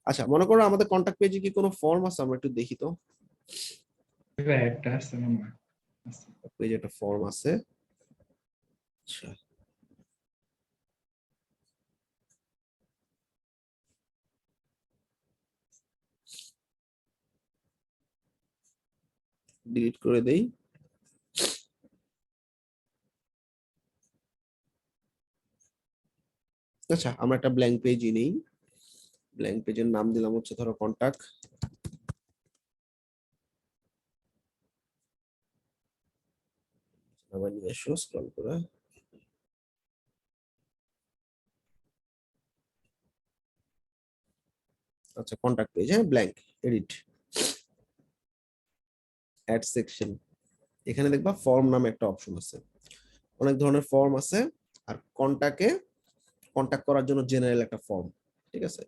আচ্ছা, মনে করো আমাদের কন্টাক্ট পেজে কি কোনো ফর্ম আছে? আমরা একটু দেখি তো। একটা আছে না, পেজে একটা ফর্ম আছে। আচ্ছা, ডিলিট করে দেই। আচ্ছা, আমরা একটা ব্ল্যাঙ্ক পেজই নেই। ব্ল্যাঙ্ক পেজের নাম দিলাম হচ্ছে ধরো কন্টাক্ট। আবার নিয়ে এসো, স্ক্রল করে। আচ্ছা, কন্টাক্ট পেজ, হ্যাঁ, ব্ল্যাঙ্ক, এডিট, অ্যাড সেকশন। এখানে দেখবা ফর্ম নামে একটা অপশন আছে। অনেক ধরনের ফর্ম আছে, আর কন্টাক্ট করার জন্য জেনারেল একটা ফর্ম। ঠিক আছে,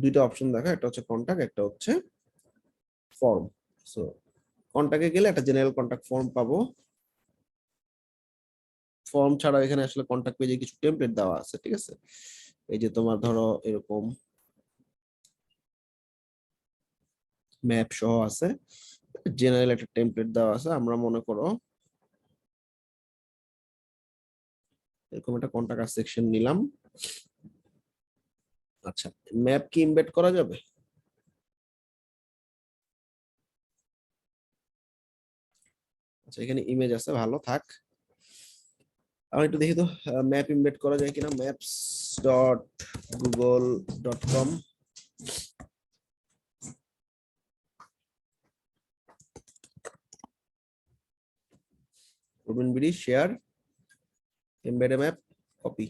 দুইটা অপশন দেখা, একটা হচ্ছে কন্টাক্ট, একটা হচ্ছে ফর্ম। সো কন্টাক্টে গেলে একটা জেনারেল কন্টাক্ট ফর্ম পাবো। ফর্ম ছাড়া এখানে আসলে কন্টাক্ট পেজে কিছু টেমপ্লেট দেওয়া আছে। ঠিক আছে, এই যে তোমার ধরো এরকম ম্যাপ সহ আছে, জেনারেল একটা টেমপ্লেট দেওয়া আছে। আমরা মনে করো এরকম একটা কন্টাক্ট সেকশন নিলাম। আচ্ছা, ম্যাপ কি ইমবেড করা যাবে? আচ্ছা, এখানে ইমেজ আছে, ভালো থাক। আমি একটু দেখি তো ম্যাপ ইমবেড করা যায় কিনা। maps.google.com। Open BD, share, embed map, copy.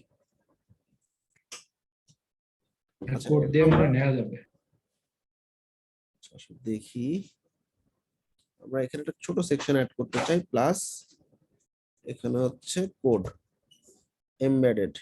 Code দিয়ে আমরা নেওয়া যাবে। দেখি, আমরা এখানে একটা ছোট সেকশন অ্যাড করতে চাই, প্লাস এখানে হচ্ছে কোড এমবেডেড।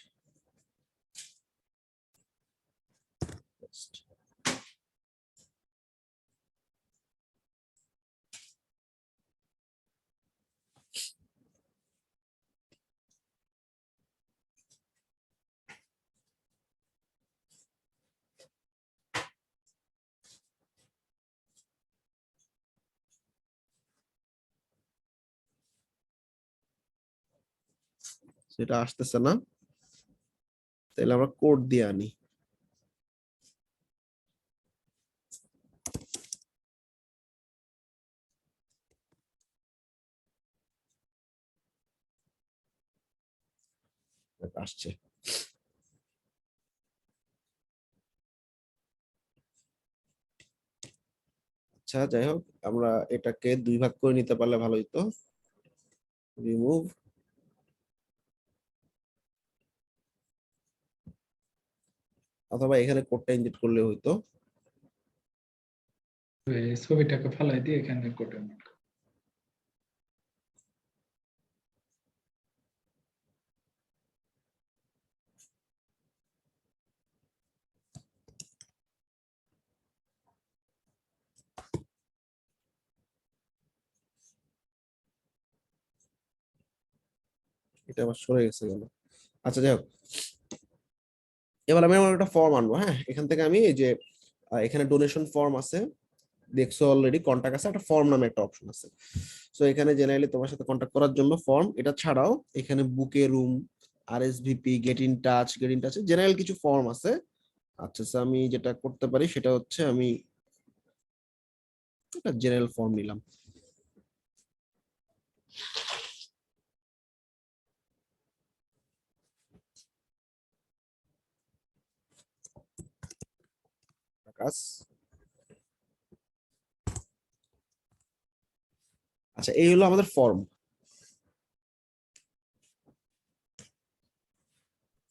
সেটা আসতেছে না, তাহলে আমরা কোড দিয়ে আনি। আসছে। আচ্ছা, যাই হোক, আমরা এটাকে দুই ভাগ করে নিতে পারলে ভালো হতো। রিমুভ, অথবা এখানে কোডটা ইনজেক্ট করলে হইতো। ছবিটাকে ফেলাই দিয়ে এখানে কোড। এটা আবার সরে গেছে কেন? আচ্ছা, যাই হোক, এবার আমি আমার একটা ফর্ম আনবো। হ্যাঁ, এখান থেকে আমি এই যে এখানে ডোনেশন ফর্ম আছে, দেখছো অলরেডি, কন্টাক্ট আছে, একটা ফর্ম নামে একটা অপশন আছে। সো এখানে জেনারেলি তোমার সাথে কন্টাক্ট করার জন্য ফর্ম, এটা ছাড়াও এখানে book a room, RSVP, get in touch general কিছু ফর্ম আছে। আচ্ছা, so আমি যেটা করতে পারি সেটা হচ্ছে আমি একটা জেনারেল ফর্ম নিলাম। কাজ। আচ্ছা, এই হলো আমাদের ফর্ম।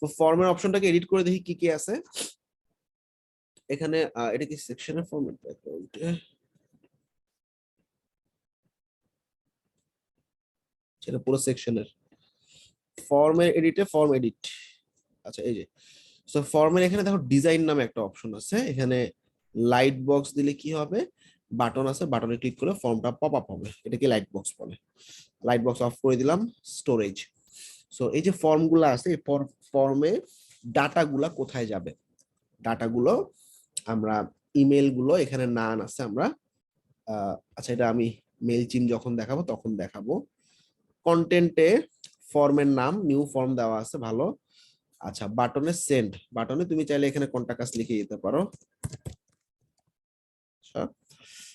তো ফর্মের অপশনটাকে এডিট করে দেখি কি কি আছে এখানে। এটা কি সেকশনের ফরম্যাট? সেটা পুরো সেকশনের ফর্মের এডিটে, ফর্ম এডিট। আচ্ছা, এই যে, সো ফর্মের এখানে দেখো ডিজাইন নামে একটা অপশন আছে। এখানে লাইট বক্স দিলে কি হবে, বাটন আছে, বাটনে ক্লিক করে ফর্মটা পপ আপ হবে, এটাকে লাইট বক্স বলে। লাইট বক্স অফ করে দিলাম। স্টোরেজ। সো এই যে ফর্মগুলো আছে, এই ফর্মে ডাটাগুলা কোথায় যাবে? ডাটাগুলো আমরা ইমেল গুলো এখানে নান আছে আমরা আচ্ছা এটা আমি মেল চিম যখন দেখাবো তখন দেখাবো। কন্টেন্টে ফর্মের নাম নিউ ফর্ম দেওয়া আছে, ভালো। আচ্ছা বাটনে সেন্ড, বাটনে তুমি চাইলে এখানে কন্টাক্ট লিখে দিতে পারো।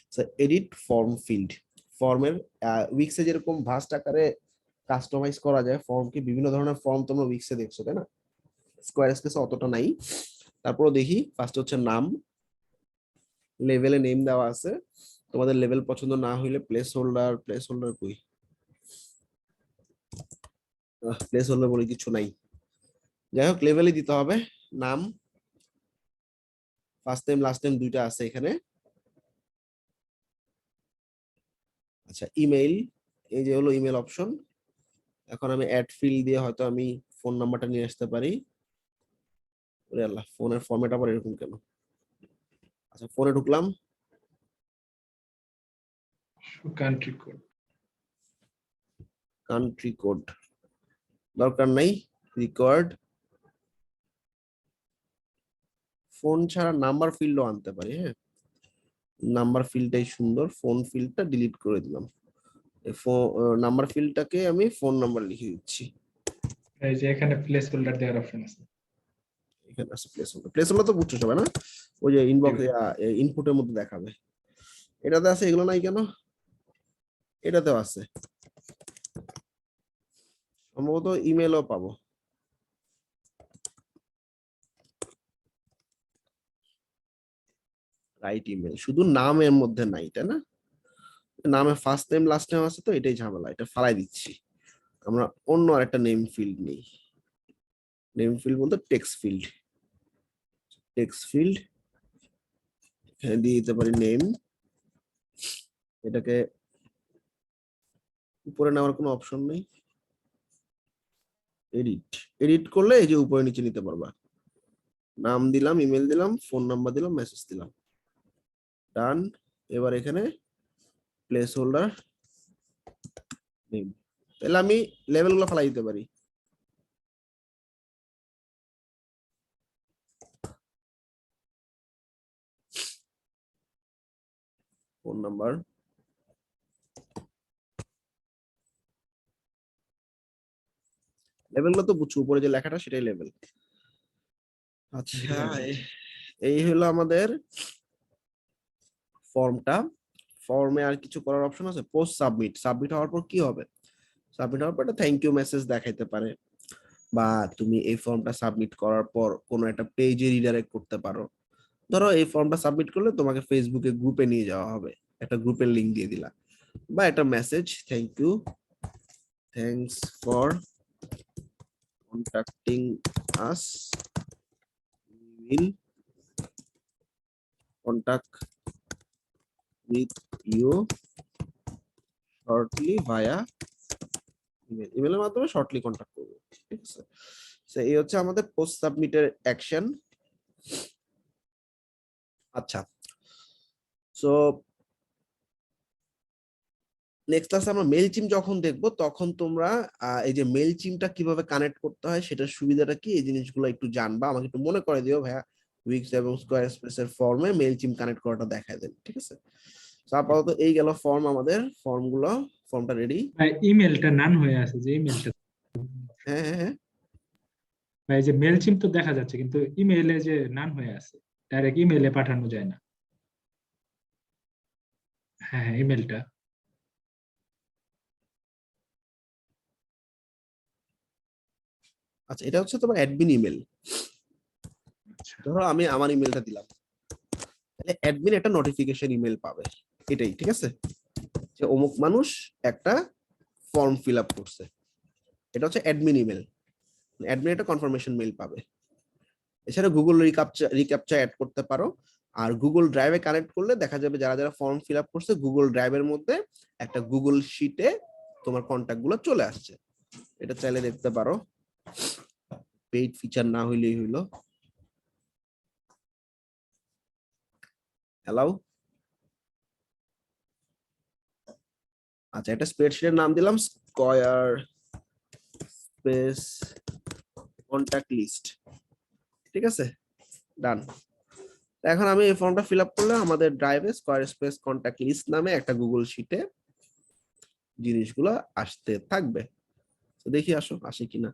আচ্ছা এডিট ফর্ম ফিল্ড, ফর্মের উইক্সে যেরকম ভাস্ট আকারে কাস্টমাইজ করা যায় ফর্মকে, বিভিন্ন ধরনের ফর্ম তোমরা উইক্সে দেখছো তাই না, স্কোয়ারস্পেসে অতটা নাই। তারপর দেখি ফার্স্ট হচ্ছে নাম, লেভেলে নেম দেওয়া আছে, তোমাদের লেভেল পছন্দ না হইলে প্লেস হোল্ডার, প্লেস হোল্ডার কই, প্লেস হোল্ডার বলে কিছু নাই, যাই হোক লেভেলে দিতে হবে। নাম, ফার্স্ট নেম লাস্ট নেম দুইটা আছে এখানে। আচ্ছা ইমেইল, এই যে হলো ইমেল অপশন। এখন আমি অ্যাড ফিল্ড দিয়ে হয়তো আমি ফোন নাম্বারটা নিয়ে আসতে পারি। ওরে আল্লাহ, ফোনের ফরম্যাট আবার এরকম কেন? আচ্ছা ফোনে ঢুকলাম, কান্ট্রি কোড। কান্ট্রি কোড দরকার নাই, রিকোয়ার্ড। ফোন ছাড়া নাম্বার ফিল্ডও আনতে পারি, হ্যাঁ নাম্বার ফিল্ডটাই সুন্দর, ফোন ফিল্ডটা ডিলিট করে দিলাম। নাম্বার ফিল্ডটাকে আমি ফোন নাম্বার লিখে দিচ্ছি। এই যে এখানে প্লেস হোল্ডার দেওয়ার অপশন আছে। এখানে আছে প্লেস হোল্ডার, প্লেস হোল্ডার তো বুঝছো সবাই না, ওই যে ইনবক্স ইনপুটের মধ্যে দেখাবে। এটাতে আছে, এগুলো নাই কেন? এটাতেও আছে, সম্ভবত ইমেলও পাবো। রাইট ইমেল, শুধু নামের মধ্যে নাই তাই না, নামে ফার্স্ট নেম লাস্ট নেম আছে তো এটাই ঝামেলা, এটা ফালাই দিচ্ছি। আমরা অন্য আরেকটা নেম ফিল্ড নেই, নেম ফিল্ড বলতে টেক্সট ফিল্ড, টেক্সট ফিল্ড এখানে দিয়ে দিতে পারি নেম। এটাকে উপরে নেওয়ার কোনো অপশন নেই, এডিট, এডিট করলে এই যে উপরে নিচে নিতে পারবা। নাম দিলাম, ইমেল দিলাম, ফোন নাম্বার দিলাম, মেসেজ দিলাম, ডান। এবার এখানে প্লেস হোল্ডার নেম, তাহলে আমি লেভেলগুলো ফেলাই দিতে পারি। ফোন নাম্বার, লেভেলগুলো তো বুঝছো, উপরে যে লেখাটা সেটাই লেভেল। আচ্ছা এই হলো আমাদের ফর্মটা। ফর্মে আর কিছু করার অপশন আছে? পোস্ট সাবমিট, সাবমিট হওয়ার পর কি হবে? সাবমিট হওয়ার পর একটা থ্যাংক ইউ মেসেজ দেখাইতে পারে, বা তুমি এই ফর্মটা সাবমিট করার পর কোনো একটা পেজে রিডাইরেক্ট করতে পারো। ধরো এই ফর্মটা সাবমিট করলে তোমাকে ফেসবুকে গ্রুপে নিয়ে যাওয়া হবে, একটা গ্রুপের লিংক দিয়ে দিলা, বা একটা message thank you, thanks for contacting us, will contact with you shortly via email, ইমেলের মাধ্যমে শর্টলি কন্ট্যাক্ট করবো, ঠিক আছে। এই হচ্ছে আমাদের পোস্ট সাবমিটের অ্যাকশন। আচ্ছা সো নেক্সট ক্লাসে আমরা মেল চিম যখন দেখবো তখন তোমরা এই যে মেল চিমটা কিভাবে কানেক্ট করতে হয় সেটার সুবিধাটা কি, এই জিনিসগুলো একটু জানবা। আমাকে একটু মনে করে দিও ভাইয়া, উইক্স এবং স্কোয়ারস্পেস এর ফর্মে মেল চিম কানেক্ট করাটা দেখায় দেন, ঠিক আছে। তো আপাতত এই গেল ফর্ম, আমাদের ফর্মগুলো, ফর্মটা রেডি। ভাই ইমেলটা নান হয়ে আছে, যে ইমেলটা হ্যাঁ হ্যাঁ হ্যাঁ, ভাই যে মেল চিম তো দেখা যাচ্ছে, কিন্তু ইমেইলে যে নান হয়ে আছে, ডাইরেক্ট ইমেইলে পাঠানো যায় না। হ্যাঁ ইমেলটা। আচ্ছা এটা হচ্ছে তোমার অ্যাডমিন ইমেল। আচ্ছা ধরো আমি আমার ইমেলটা দিলাম, তাহলে অ্যাডমিন একটা নোটিফিকেশন ইমেল পাবে, এটাই ঠিক আছে, যে অমুক মানুষ একটা ফর্ম ফিল আপ করছে, এটা হচ্ছে অ্যাডমিন ইমেল। অ্যাডমিন একটা কনফার্মেশন মেইল পাবে। এছাড়া গুগল রিক্যাপচা অ্যাড করতে পারো, আর গুগল ড্রাইভে কানেক্ট করলে দেখা যাবে যারা যারা ফর্ম ফিল আপ করছে গুগল ড্রাইভের মধ্যে একটা গুগল শিটে তোমার কন্ট্যাক্ট গুলো চলে আসছে, এটা চাইলে দেখতে পারো। পেইড ফিচার না হইলেই হইলো, অ্যালাউ। আচ্ছা একটা স্প্রেডশিটের নাম দিলাম স্কয়ার স্পেস কন্ট্যাক্ট লিস্ট, ঠিক আছে, ডান। এখন আমি এই ফর্মটা ফিল আপ করলে আমাদের ড্রাইভে স্কোয়ারস্পেস কন্ট্যাক্ট লিস্ট নামে একটা গুগল শিটে জিনিসগুলো আসতে থাকবে। তো দেখি আসে কিনা।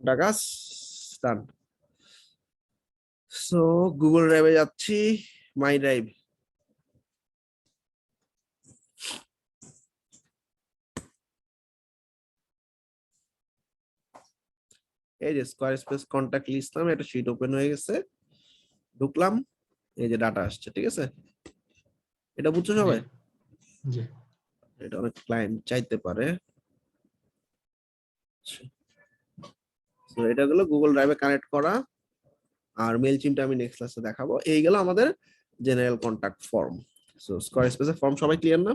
ডাকাস ডান। সো গুগল ড্রাইভে যাচ্ছি, মাই ড্রাইভ। এই যে স্কোয়ারস্পেস কন্ট্যাক্ট লিস্ট নামে একটা শিট ওপেন হয়ে গেছে, ঢুকলাম, এই যে ডাটা আসছে, ঠিক আছে? এটা বুঝছো জি সবাই? জি এটা অনেক ক্লায়েন্ট চাইতে পারে। তো এটা গুলো গুগল ড্রাইভে কানেক্ট করা, আর মেল চিমটা আমি নেক্সট ক্লাসে দেখাবো। এই গেল আমাদের জেনারেল কন্ট্যাক্ট ফর্ম। সো স্কোয়ারস্পেসের ফর্ম সবাই ক্লিয়ার না?